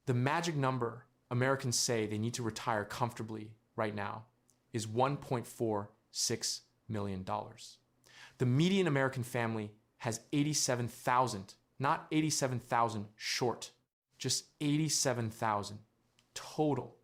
The magic number Americans say they need to retire comfortably right now is $1.46 million. The median American family has 87,000, not 87,000 short, just 87,000 total.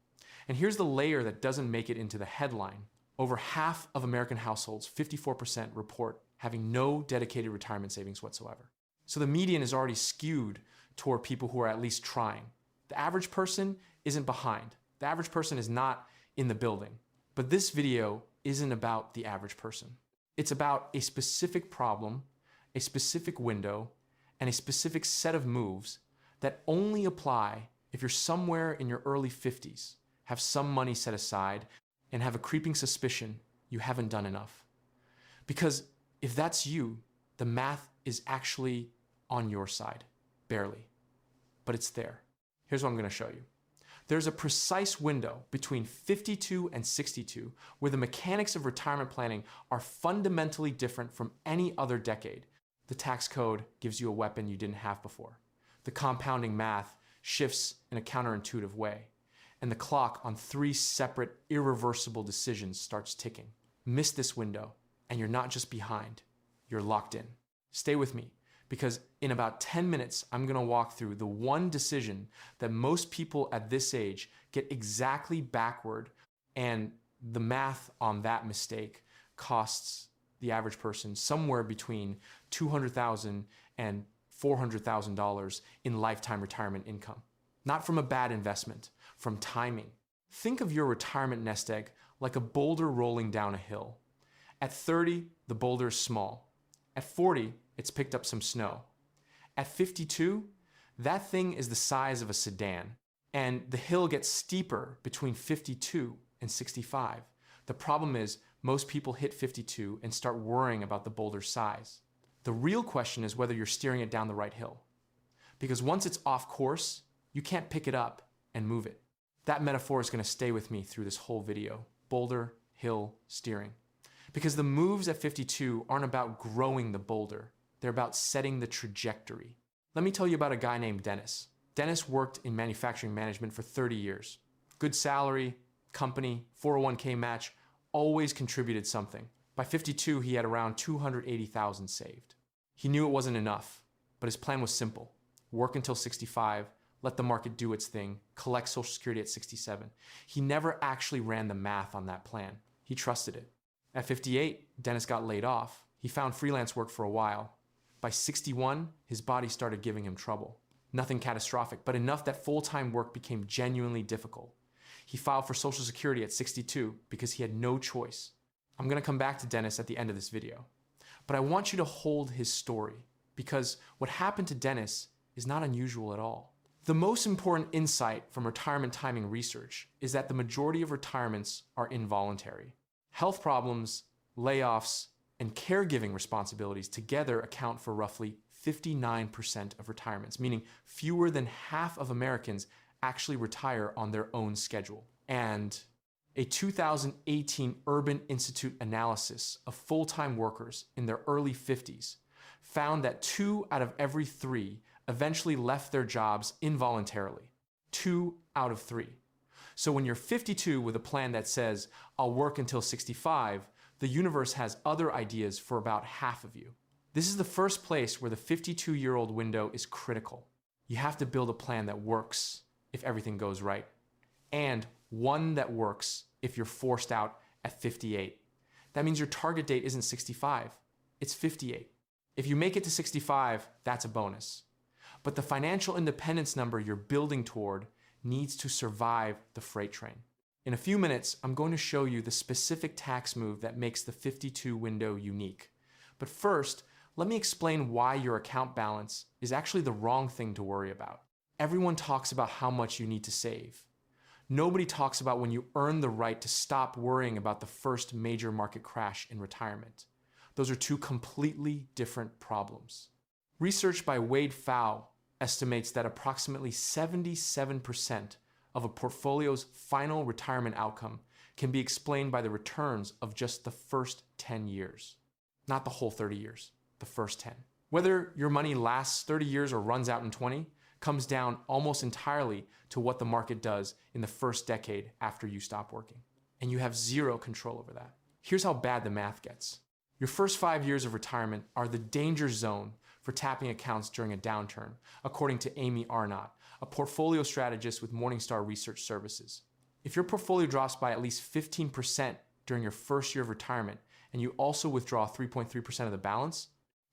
And here's the layer that doesn't make it into the headline. Over half of American households, 54%, report having no dedicated retirement savings whatsoever. So the median is already skewed toward people who are at least trying. The average person isn't behind. The average person is not in the building. But this video isn't about the average person. It's about a specific problem, a specific window, and a specific set of moves that only apply if you're somewhere in your early 50s, have some money set aside, and have a creeping suspicion you haven't done enough. Because if that's you, the math is actually on your side, barely, but it's there. Here's what I'm going to show you. There's a precise window between 52 and 62 where the mechanics of retirement planning are fundamentally different from any other decade. The tax code gives you a weapon you didn't have before. The compounding math shifts in a counterintuitive way. And the clock on 3 separate irreversible decisions starts ticking. Miss this window, and you're not just behind, you're locked in. Stay with me, because in about 10 minutes, I'm gonna walk through the one decision that most people at this age get exactly backward, and the math on that mistake costs the average person somewhere between $200,000 and $400,000 in lifetime retirement income. Not from a bad investment, from timing. Think of your retirement nest egg like a boulder rolling down a hill. At 30, the boulder is small. At 40, it's picked up some snow. At 52, that thing is the size of a sedan. And the hill gets steeper between 52 and 65. The problem is most people hit 52 and start worrying about the boulder's size. The real question is whether you're steering it down the right hill. Because once it's off course, you can't pick it up and move it. That metaphor is going to stay with me through this whole video. Boulder, hill, steering. Because the moves at 52 aren't about growing the boulder. They're about setting the trajectory. Let me tell you about a guy named Dennis. Dennis worked in manufacturing management for 30 years. Good salary, company, 401k match, always contributed something. By 52, he had around $280,000 saved. He knew it wasn't enough, but his plan was simple. Work until 65, let the market do its thing, collect Social Security at 67. He never actually ran the math on that plan. He trusted it. At 58, Dennis got laid off. He found freelance work for a while. By 61, his body started giving him trouble. Nothing catastrophic, but enough that full-time work became genuinely difficult. He filed for Social Security at 62 because he had no choice. I'm going to come back to Dennis at the end of this video. But I want you to hold his story because what happened to Dennis is not unusual at all. The most important insight from retirement timing research is that the majority of retirements are involuntary. Health problems, layoffs, and caregiving responsibilities together account for roughly 59% of retirements, meaning fewer than half of Americans actually retire on their own schedule. And a 2018 Urban Institute analysis of full-time workers in their early 50s found that 2 out of every 3 eventually left their jobs involuntarily. 2 out of 3. So when you're 52 with a plan that says, I'll work until 65, the universe has other ideas for about half of you. This is the first place where the 52-year-old window is critical. You have to build a plan that works if everything goes right, and one that works if you're forced out at 58. That means your target date isn't 65, it's 58. If you make it to 65, that's a bonus. But the financial independence number you're building toward needs to survive the freight train. In a few minutes, I'm going to show you the specific tax move that makes the 52 window unique. But first, let me explain why your account balance is actually the wrong thing to worry about. Everyone talks about how much you need to save. Nobody talks about when you earn the right to stop worrying about the first major market crash in retirement. Those are 2 completely different problems. Research by Wade Pfau estimates that approximately 77% of a portfolio's final retirement outcome can be explained by the returns of just the first 10 years. Not the whole 30 years, the first 10. Whether your money lasts 30 years or runs out in 20 comes down almost entirely to what the market does in the first decade after you stop working. And you have zero control over that. Here's how bad the math gets. Your first 5 years of retirement are the danger zone for tapping accounts during a downturn, according to Amy Arnott, a portfolio strategist with Morningstar Research Services. If your portfolio drops by at least 15% during your first year of retirement, and you also withdraw 3.3% of the balance,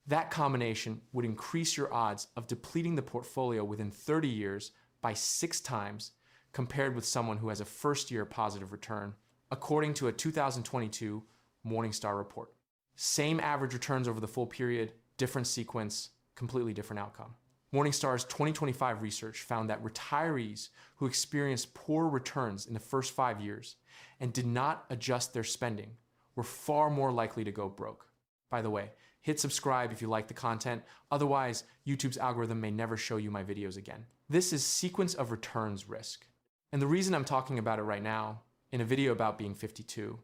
that combination would increase your odds of depleting the portfolio within 30 years by 6 times compared with someone who has a first-year positive return, according to a 2022 Morningstar report. Same average returns over the full period, different sequence, completely different outcome. Morningstar's 2025 research found that retirees who experienced poor returns in the first 5 years and did not adjust their spending were far more likely to go broke. By the way, hit subscribe if you like the content, otherwise YouTube's algorithm may never show you my videos again. This is sequence of returns risk. And the reason I'm talking about it right now, in a video about being 52,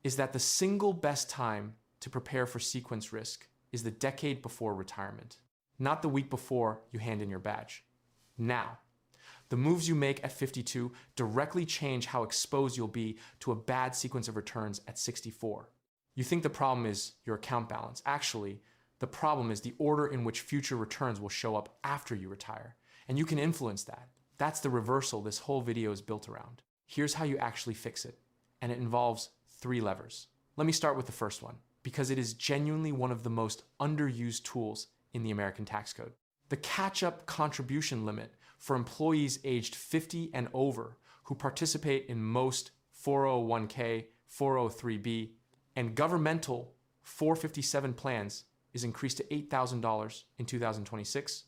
is that the single best time to prepare for sequence risk is the decade before retirement, not the week before you hand in your badge. Now, the moves you make at 52 directly change how exposed you'll be to a bad sequence of returns at 64. You think the problem is your account balance. Actually, the problem is the order in which future returns will show up after you retire, and you can influence that. That's the reversal this whole video is built around. Here's how you actually fix it, and it involves 3 levers. Let me start with the first one, because it is genuinely one of the most underused tools in the American tax code. The catch-up contribution limit for employees aged 50 and over who participate in most 401k, 403b, and governmental 457 plans is increased to $8,000 in 2026,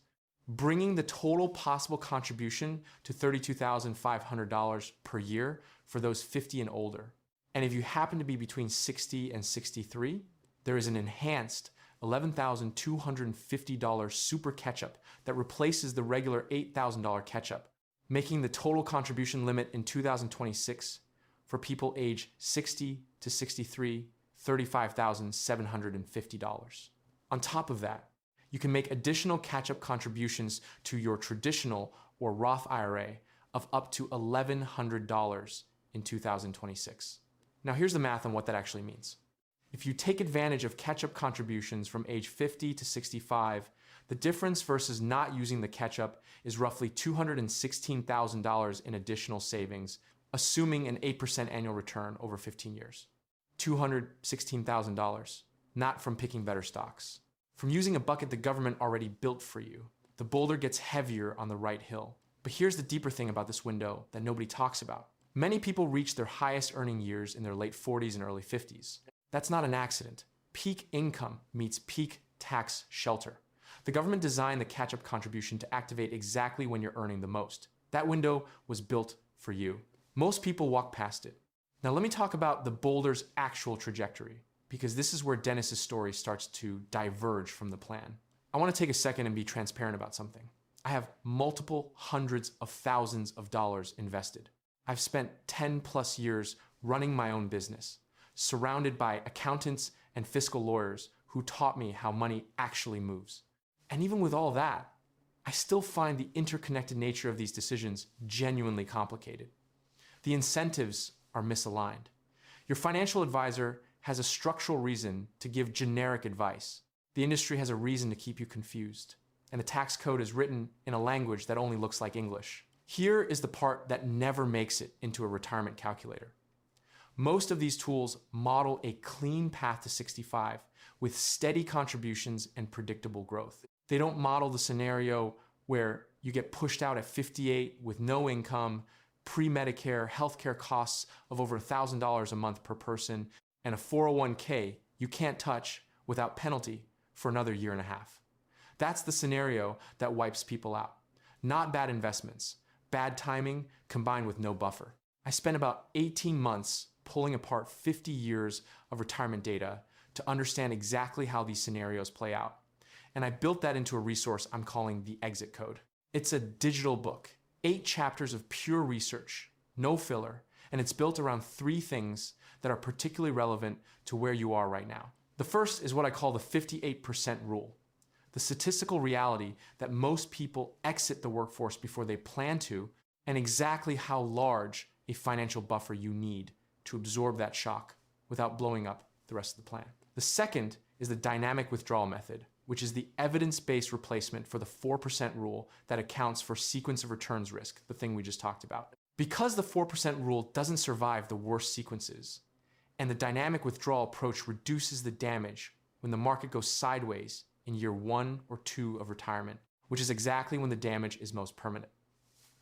bringing the total possible contribution to $32,500 per year for those 50 and older. And if you happen to be between 60 and 63, there is an enhanced $11,250 super catch-up that replaces the regular $8,000 catch-up, making the total contribution limit in 2026 for people age 60 to 63 $35,750. On top of that, you can make additional catch-up contributions to your traditional or Roth IRA of up to $1,100 in 2026. Now here's the math on what that actually means. If you take advantage of catch-up contributions from age 50 to 65, the difference versus not using the catch-up is roughly $216,000 in additional savings, assuming an 8% annual return over 15 years. $216,000, not from picking better stocks. From using a bucket the government already built for you. The boulder gets heavier on the right hill. But here's the deeper thing about this window that nobody talks about. Many people reach their highest earning years in their late 40s and early 50s. That's not an accident. Peak income meets peak tax shelter. The government designed the catch-up contribution to activate exactly when you're earning the most. That window was built for you. Most people walk past it. Now let me talk about the boulder's actual trajectory, because this is where Dennis's story starts to diverge from the plan. I want to take a second and be transparent about something. I have multiple hundreds of thousands of dollars invested. I've spent 10 plus years running my own business, surrounded by accountants and fiscal lawyers who taught me how money actually moves. And even with all that, I still find the interconnected nature of these decisions genuinely complicated. The incentives are misaligned. Your financial advisor has a structural reason to give generic advice. The industry has a reason to keep you confused. And the tax code is written in a language that only looks like English. Here is the part that never makes it into a retirement calculator. Most of these tools model a clean path to 65 with steady contributions and predictable growth. They don't model the scenario where you get pushed out at 58 with no income, pre-Medicare healthcare costs of over $1,000 a month per person, and a 401k you can't touch without penalty for another year and a half. That's the scenario that wipes people out. Not bad investments, bad timing combined with no buffer. I spent about 18 months pulling apart 50 years of retirement data to understand exactly how these scenarios play out. And I built that into a resource I'm calling the Exit Code. It's a digital book, 8 chapters of pure research, no filler, and it's built around 3 things that are particularly relevant to where you are right now. The first is what I call the 58% rule. the statistical reality that most people exit the workforce before they plan to, and exactly how large a financial buffer you need to absorb that shock without blowing up the rest of the plan. The second is the dynamic withdrawal method, which is the evidence-based replacement for the 4% rule that accounts for sequence of returns risk, the thing we just talked about. Because the 4% rule doesn't survive the worst sequences, and the dynamic withdrawal approach reduces the damage when the market goes sideways in year 1 or 2 of retirement, which is exactly when the damage is most permanent.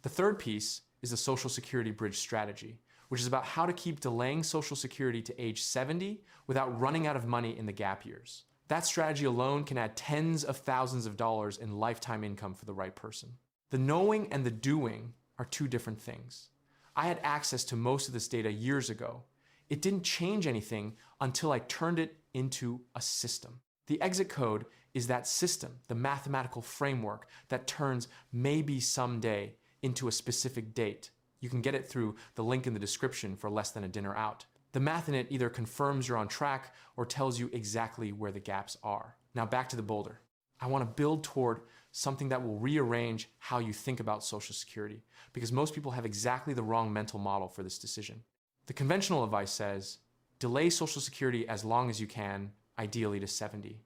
The third piece is the Social Security bridge strategy, which is about how to keep delaying Social Security to age 70 without running out of money in the gap years. That strategy alone can add tens of thousands of dollars in lifetime income for the right person. The knowing and the doing are two different things. I had access to most of this data years ago. It didn't change anything until I turned it into a system. The exit code is that system, the mathematical framework that turns maybe someday into a specific date. You can get it through the link in the description for less than a dinner out. The math in it either confirms you're on track or tells you exactly where the gaps are. Now back to the boulder. I want to build toward something that will rearrange how you think about Social Security, because most people have exactly the wrong mental model for this decision. The conventional advice says, delay Social Security as long as you can, ideally to 70.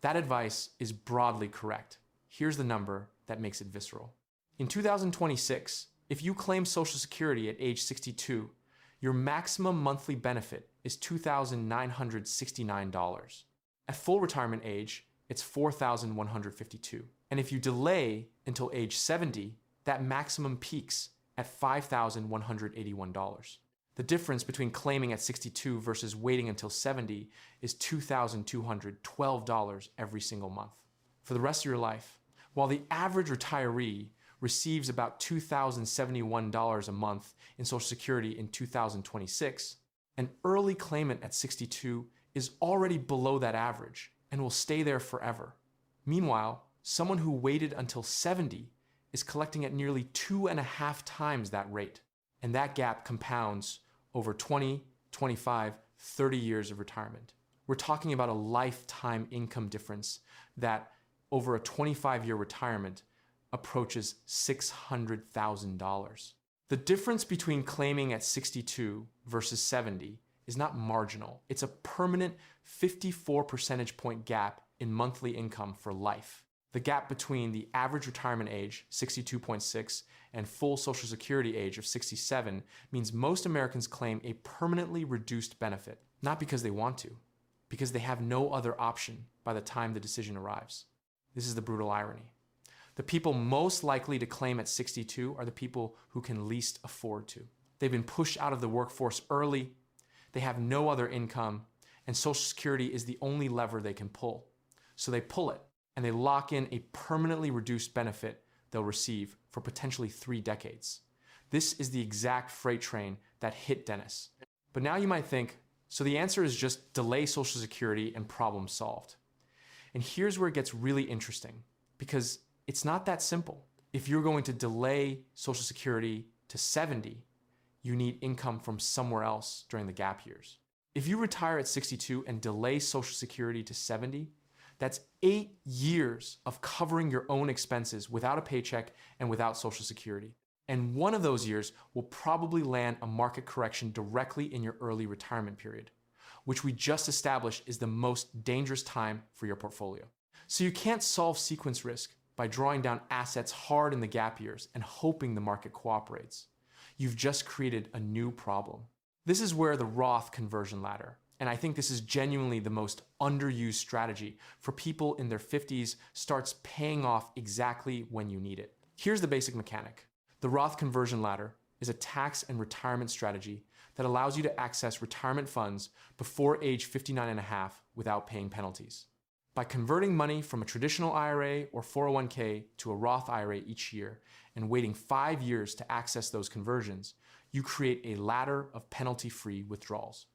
That advice is broadly correct. Here's the number that makes it visceral. In 2026, if you claim Social Security at age 62, your maximum monthly benefit is $2,969. At full retirement age, it's $4,152. And if you delay until age 70, that maximum peaks at $5,181. The difference between claiming at 62 versus waiting until 70 is $2,212 every single month. For the rest of your life, while the average retiree receives about $2,071 a month in Social Security in 2026, an early claimant at 62 is already below that average and will stay there forever. Meanwhile, someone who waited until 70 is collecting at nearly 2.5 times that rate, and that gap compounds over 20, 25, 30 years of retirement. We're talking about a lifetime income difference that over a 25-year retirement approaches $600,000. The difference between claiming at 62 versus 70 is not marginal. It's a permanent 54 percentage point gap in monthly income for life. The gap between the average retirement age, 62.6, and full Social Security age of 67 means most Americans claim a permanently reduced benefit, not because they want to, because they have no other option by the time the decision arrives. This is the brutal irony. The people most likely to claim at 62 are the people who can least afford to. They've been pushed out of the workforce early, they have no other income, and Social Security is the only lever they can pull. So they pull it, and they lock in a permanently reduced benefit they'll receive for potentially 3 decades. This is the exact freight train that hit Dennis. But now you might think, so the answer is just delay Social Security and problem solved. And here's where it gets really interesting, because it's not that simple. If you're going to delay Social Security to 70, you need income from somewhere else during the gap years. If you retire at 62 and delay Social Security to 70, that's 8 years of covering your own expenses without a paycheck and without Social Security. And one of those years will probably land a market correction directly in your early retirement period, which we just established is the most dangerous time for your portfolio. So you can't solve sequence risk by drawing down assets hard in the gap years and hoping the market cooperates. You've just created a new problem. This is where the Roth conversion ladder, and I think this is genuinely the most underused strategy for people in their 50s, starts paying off exactly when you need it. Here's the basic mechanic. The Roth conversion ladder is a tax and retirement strategy that allows you to access retirement funds before age 59.5 without paying penalties. By converting money from a traditional IRA or 401k to a Roth IRA each year and waiting 5 years to access those conversions, you create a ladder of penalty-free withdrawals.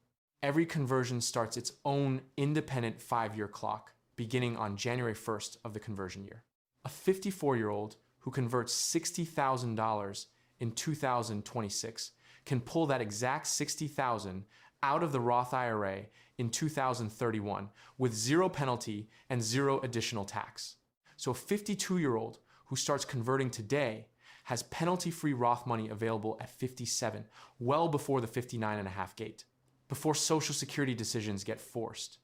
Every conversion starts its own independent 5-year clock, beginning on January 1st of the conversion year. A 54-year-old who converts $60,000 in 2026 can pull that exact $60,000 out of the Roth IRA in 2031 with zero penalty and zero additional tax. So a 52-year-old who starts converting today has penalty-free Roth money available at 57, well before the 59.5 gate, before Social Security decisions get forced,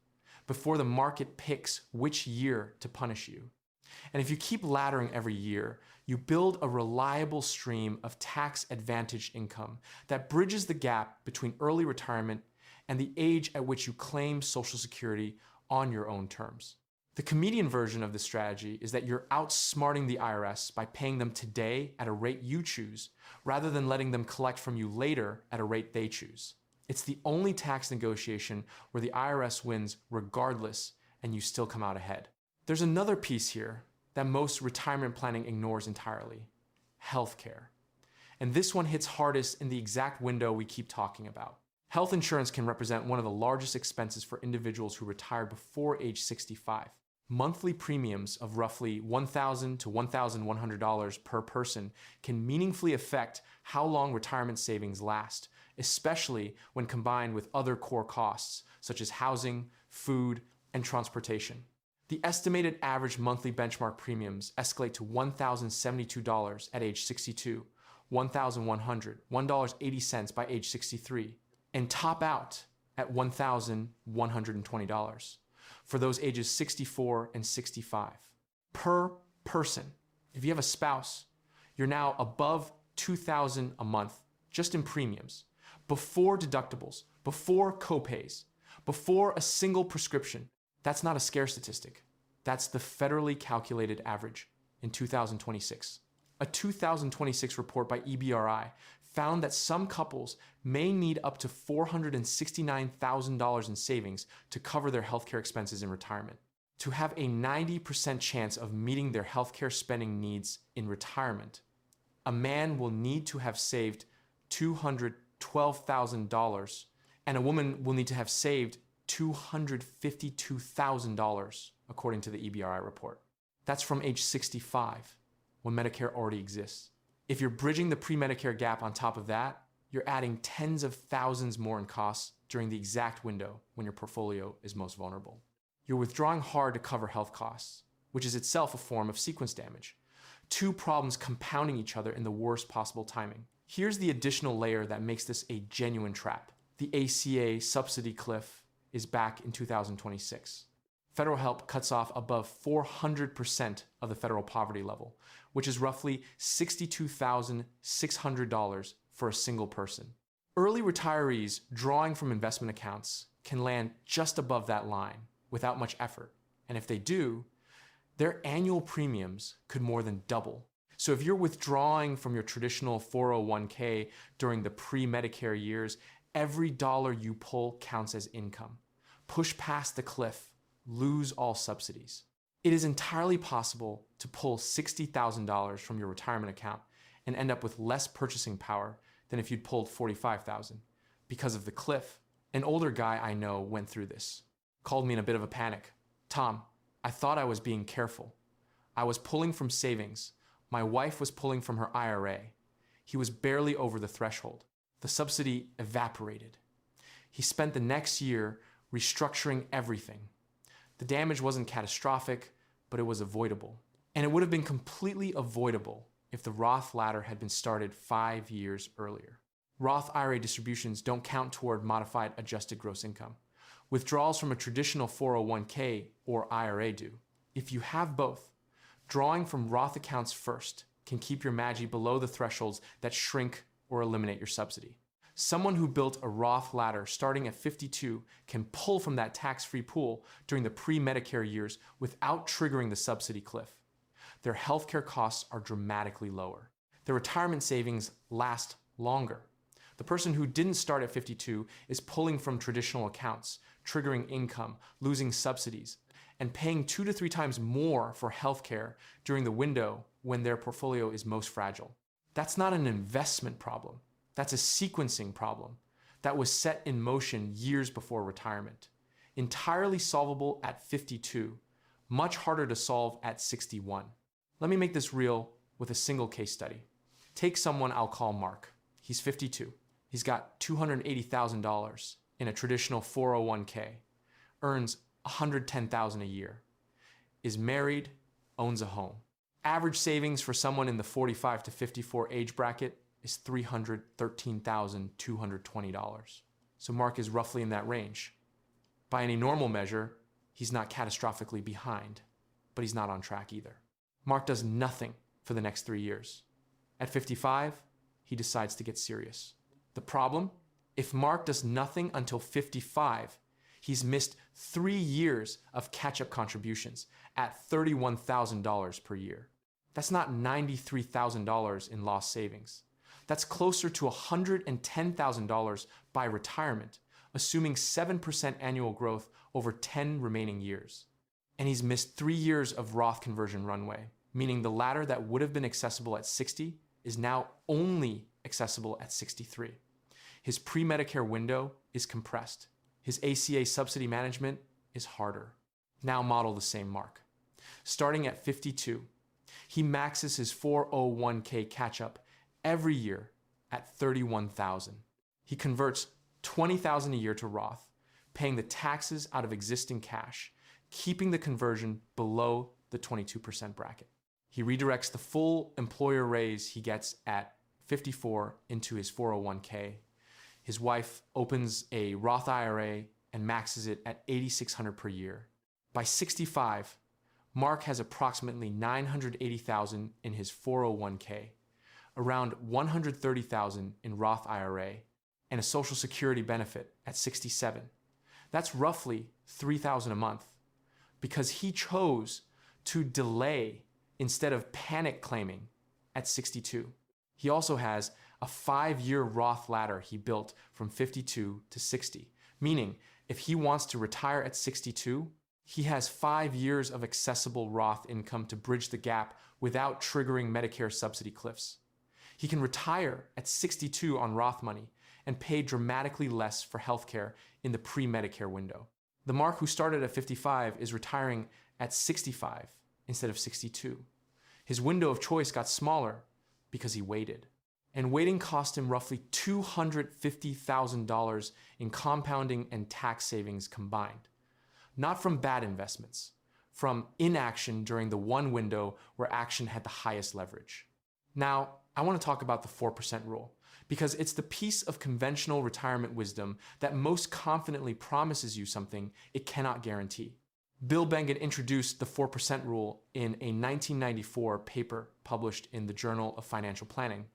before the market picks which year to punish you. And if you keep laddering every year, you build a reliable stream of tax-advantaged income that bridges the gap between early retirement and the age at which you claim Social Security on your own terms. The comedian version of this strategy is that you're outsmarting the IRS by paying them today at a rate you choose, rather than letting them collect from you later at a rate they choose. It's the only tax negotiation where the IRS wins regardless and you still come out ahead. There's another piece here that most retirement planning ignores entirely: healthcare. And this one hits hardest in the exact window we keep talking about. Health insurance can represent one of the largest expenses for individuals who retire before age 65. Monthly premiums of roughly $1,000 to $1,100 per person can meaningfully affect how long retirement savings last, especially when combined with other core costs such as housing, food, and transportation. The estimated average monthly benchmark premiums escalate to $1,072 at age 62, $1,100, $1.80 by age 63, and top out at $1,120 for those ages 64 and 65 per person. If you have a spouse, you're now above $2,000 a month just in premiums, before deductibles, before copays, before a single prescription. That's not a scare statistic. That's the federally calculated average in 2026. A 2026 report by EBRI found that some couples may need up to $469,000 in savings to cover their healthcare expenses in retirement. To have a 90% chance of meeting their healthcare spending needs in retirement, a man will need to have saved $212,000, and a woman will need to have saved $252,000, according to the EBRI report. That's from age 65, when Medicare already exists. If you're bridging the pre-Medicare gap on top of that, you're adding tens of thousands more in costs during the exact window when your portfolio is most vulnerable. You're withdrawing hard to cover health costs, which is itself a form of sequence damage. Two problems compounding each other in the worst possible timing. Here's the additional layer that makes this a genuine trap. The ACA subsidy cliff is back in 2026. Federal help cuts off above 400% of the federal poverty level, which is roughly $62,600 for a single person. Early retirees drawing from investment accounts can land just above that line without much effort. And if they do, their annual premiums could more than double. So if you're withdrawing from your traditional 401k during the pre-Medicare years, every dollar you pull counts as income. Push past the cliff, lose all subsidies. It is entirely possible to pull $60,000 from your retirement account and end up with less purchasing power than if you'd pulled $45,000 because of the cliff. An older guy I know went through this, called me in a bit of a panic. "Tom, I thought I was being careful. I was pulling from savings. My wife was pulling from her IRA. He was barely over the threshold. The subsidy evaporated. He spent the next year restructuring everything. The damage wasn't catastrophic, but it was avoidable. And it would have been completely avoidable if the Roth ladder had been started 5 years earlier." Roth IRA distributions don't count toward modified adjusted gross income. Withdrawals from a traditional 401k or IRA do. If you have both, drawing from Roth accounts first can keep your MAGI below the thresholds that shrink or eliminate your subsidy. Someone who built a Roth ladder starting at 52 can pull from that tax-free pool during the pre-Medicare years without triggering the subsidy cliff. Their healthcare costs are dramatically lower. Their retirement savings last longer. The person who didn't start at 52 is pulling from traditional accounts, triggering income, losing subsidies, and paying 2 to 3 times more for healthcare during the window when their portfolio is most fragile. That's not an investment problem. That's a sequencing problem that was set in motion years before retirement. Entirely solvable at 52, much harder to solve at 61. Let me make this real with a single case study. Take someone I'll call Mark. He's 52. He's got $280,000 in a traditional 401k, earns $110,000 a year, is married, owns a home. Average savings for someone in the 45 to 54 age bracket is $313,220. So Mark is roughly in that range. By any normal measure, he's not catastrophically behind, but he's not on track either. Mark does nothing for the next 3 years. At 55, he decides to get serious. The problem? If Mark does nothing until 55, he's missed 3 years of catch-up contributions at $31,000 per year. That's not $93,000 in lost savings. That's closer to $110,000 by retirement, assuming 7% annual growth over 10 remaining years. And he's missed 3 years of Roth conversion runway, meaning the ladder that would have been accessible at 60 is now only accessible at 63. His pre-Medicare window is compressed. His ACA subsidy management is harder. Now model the same Mark. Starting at 52, he maxes his 401k catch-up every year at $31,000. He converts $20,000 a year to Roth, paying the taxes out of existing cash, keeping the conversion below the 22% bracket. He redirects the full employer raise he gets at 54 into his 401k. His wife opens a Roth IRA and maxes it at $8,600 per year. By 65, Mark has approximately $980,000 in his 401k, around $130,000 in Roth IRA, and a Social Security benefit at 67. That's roughly $3,000 a month because he chose to delay instead of panic claiming at 62. He also has a 5-year Roth ladder he built from 52 to 60, meaning if he wants to retire at 62, he has 5 years of accessible Roth income to bridge the gap without triggering Medicare subsidy cliffs. He can retire at 62 on Roth money and pay dramatically less for healthcare in the pre-Medicare window. The Mark who started at 55 is retiring at 65 instead of 62. His window of choice got smaller because he waited. And waiting cost him roughly $250,000 in compounding and tax savings combined. Not from bad investments, from inaction during the one window where action had the highest leverage. Now, I want to talk about the 4% rule, because it's the piece of conventional retirement wisdom that most confidently promises you something it cannot guarantee. Bill Bengen introduced the 4% rule in a 1994 paper published in the Journal of Financial Planning,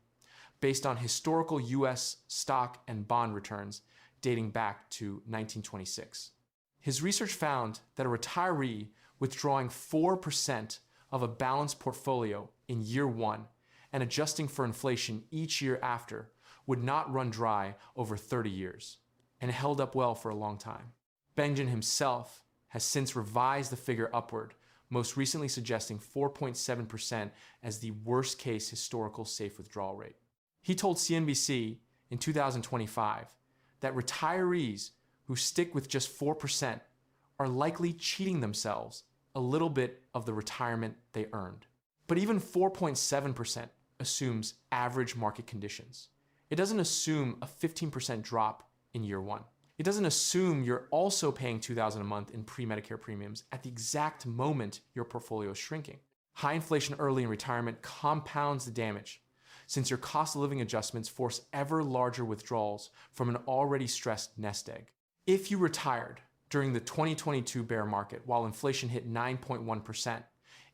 based on historical U.S. stock and bond returns dating back to 1926. His research found that a retiree withdrawing 4% of a balanced portfolio in year one and adjusting for inflation each year after would not run dry over 30 years, and it held up well for a long time. Bengen himself has since revised the figure upward, most recently suggesting 4.7% as the worst-case historical safe withdrawal rate. He told CNBC in 2025 that retirees who stick with just 4% are likely cheating themselves a little bit of the retirement they earned. But even 4.7% assumes average market conditions. It doesn't assume a 15% drop in year one. It doesn't assume you're also paying $2,000 a month in pre-Medicare premiums at the exact moment your portfolio is shrinking. High inflation early in retirement compounds the damage, since your cost of living adjustments force ever larger withdrawals from an already stressed nest egg. If you retired during the 2022 bear market while inflation hit 9.1%,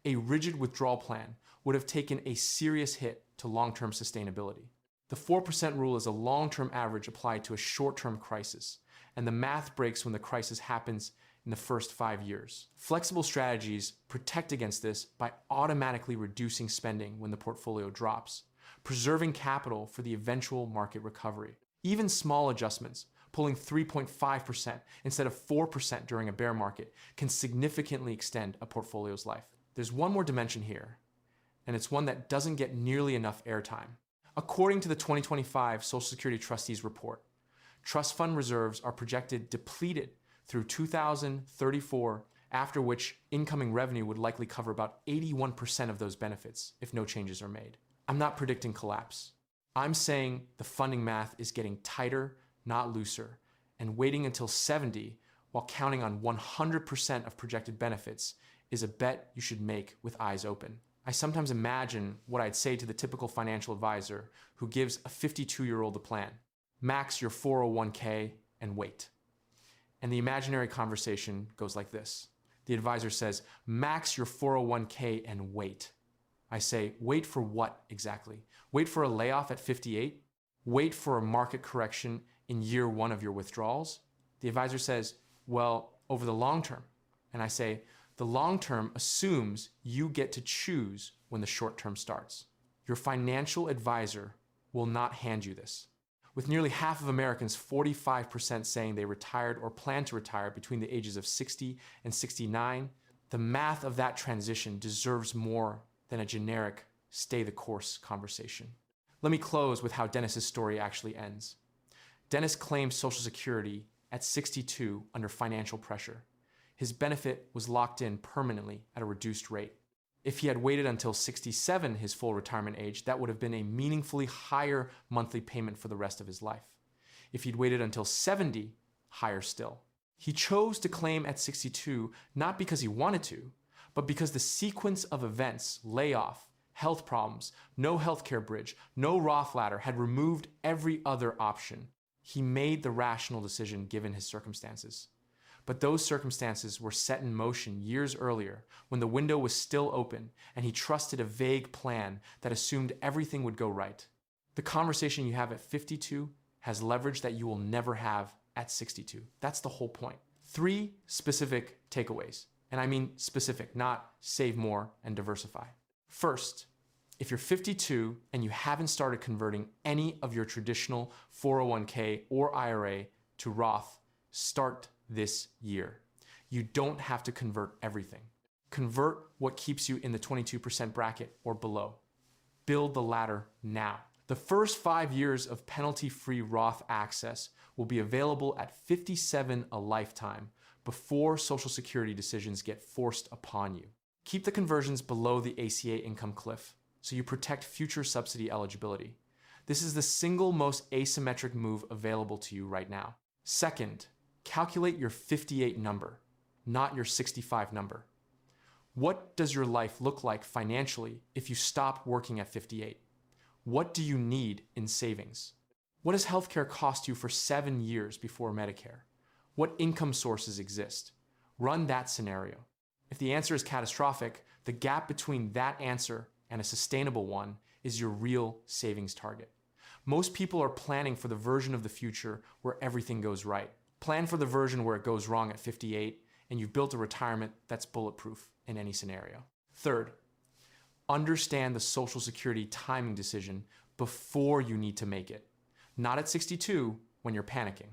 a rigid withdrawal plan would have taken a serious hit to long-term sustainability. The 4% rule is a long-term average applied to a short-term crisis, and the math breaks when the crisis happens in the first 5 years. Flexible strategies protect against this by automatically reducing spending when the portfolio drops, preserving capital for the eventual market recovery. Even small adjustments, pulling 3.5% instead of 4% during a bear market, can significantly extend a portfolio's life. There's one more dimension here, and it's one that doesn't get nearly enough airtime. According to the 2025 Social Security Trustees Report, trust fund reserves are projected depleted through 2034, after which incoming revenue would likely cover about 81% of those benefits if no changes are made. I'm not predicting collapse. I'm saying the funding math is getting tighter, not looser, and waiting until 70 while counting on 100% of projected benefits is a bet you should make with eyes open. I sometimes imagine what I'd say to the typical financial advisor who gives a 52-year-old a plan. Max your 401k and wait. And the imaginary conversation goes like this. The advisor says, max your 401k and wait. I say, wait for what exactly? Wait for a layoff at 58? Wait for a market correction in year one of your withdrawals? The advisor says, well, over the long term. And I say, the long term assumes you get to choose when the short term starts. Your financial advisor will not hand you this. With nearly half of Americans, 45% saying they retired or plan to retire between the ages of 60 and 69, the math of that transition deserves more than a generic stay the course conversation. Let me close with how Dennis's story actually ends. Dennis claimed Social Security at 62 under financial pressure. His benefit was locked in permanently at a reduced rate. If he had waited until 67, his full retirement age, that would have been a meaningfully higher monthly payment for the rest of his life. If he'd waited until 70, higher still. He chose to claim at 62 not because he wanted to, but because the sequence of events, layoff, health problems, no healthcare bridge, no Roth ladder, had removed every other option. He made the rational decision given his circumstances. But those circumstances were set in motion years earlier when the window was still open and he trusted a vague plan that assumed everything would go right. The conversation you have at 52 has leverage that you will never have at 62. That's the whole point. 3 specific takeaways. And I mean specific, not save more and diversify. First, if you're 52 and you haven't started converting any of your traditional 401k or IRA to Roth, start this year. You don't have to convert everything. Convert what keeps you in the 22% bracket or below. Build the ladder now. The first 5 years of penalty-free Roth access will be available at $57 a lifetime before Social Security decisions get forced upon you. Keep the conversions below the ACA income cliff so you protect future subsidy eligibility. This is the single most asymmetric move available to you right now. Second, calculate your 58 number, not your 65 number. What does your life look like financially if you stop working at 58? What do you need in savings? What does healthcare cost you for 7 years before Medicare? What income sources exist? Run that scenario. If the answer is catastrophic, the gap between that answer and a sustainable one is your real savings target. Most people are planning for the version of the future where everything goes right. Plan for the version where it goes wrong at 58 and you've built a retirement that's bulletproof in any scenario. Third, understand the Social Security timing decision before you need to make it. Not at 62 when you're panicking.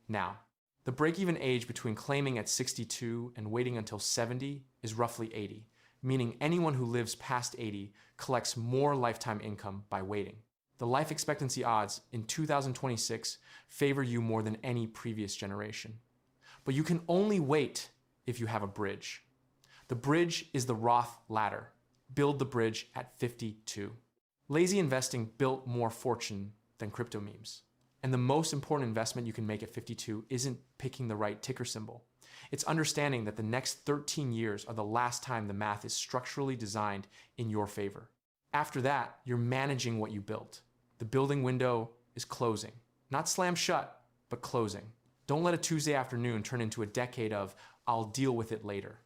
Now, the break-even age between claiming at 62 and waiting until 70 is roughly 80, meaning anyone who lives past 80 collects more lifetime income by waiting. The life expectancy odds in 2026 favor you more than any previous generation. But you can only wait if you have a bridge. The bridge is the Roth ladder. Build the bridge at 52. Lazy investing built more fortune than crypto memes. And the most important investment you can make at 52 isn't picking the right ticker symbol. It's understanding that the next 13 years are the last time the math is structurally designed in your favor. After that, you're managing what you built. The building window is closing. Not slammed shut, but closing. Don't let a Tuesday afternoon turn into a decade of, I'll deal with it later.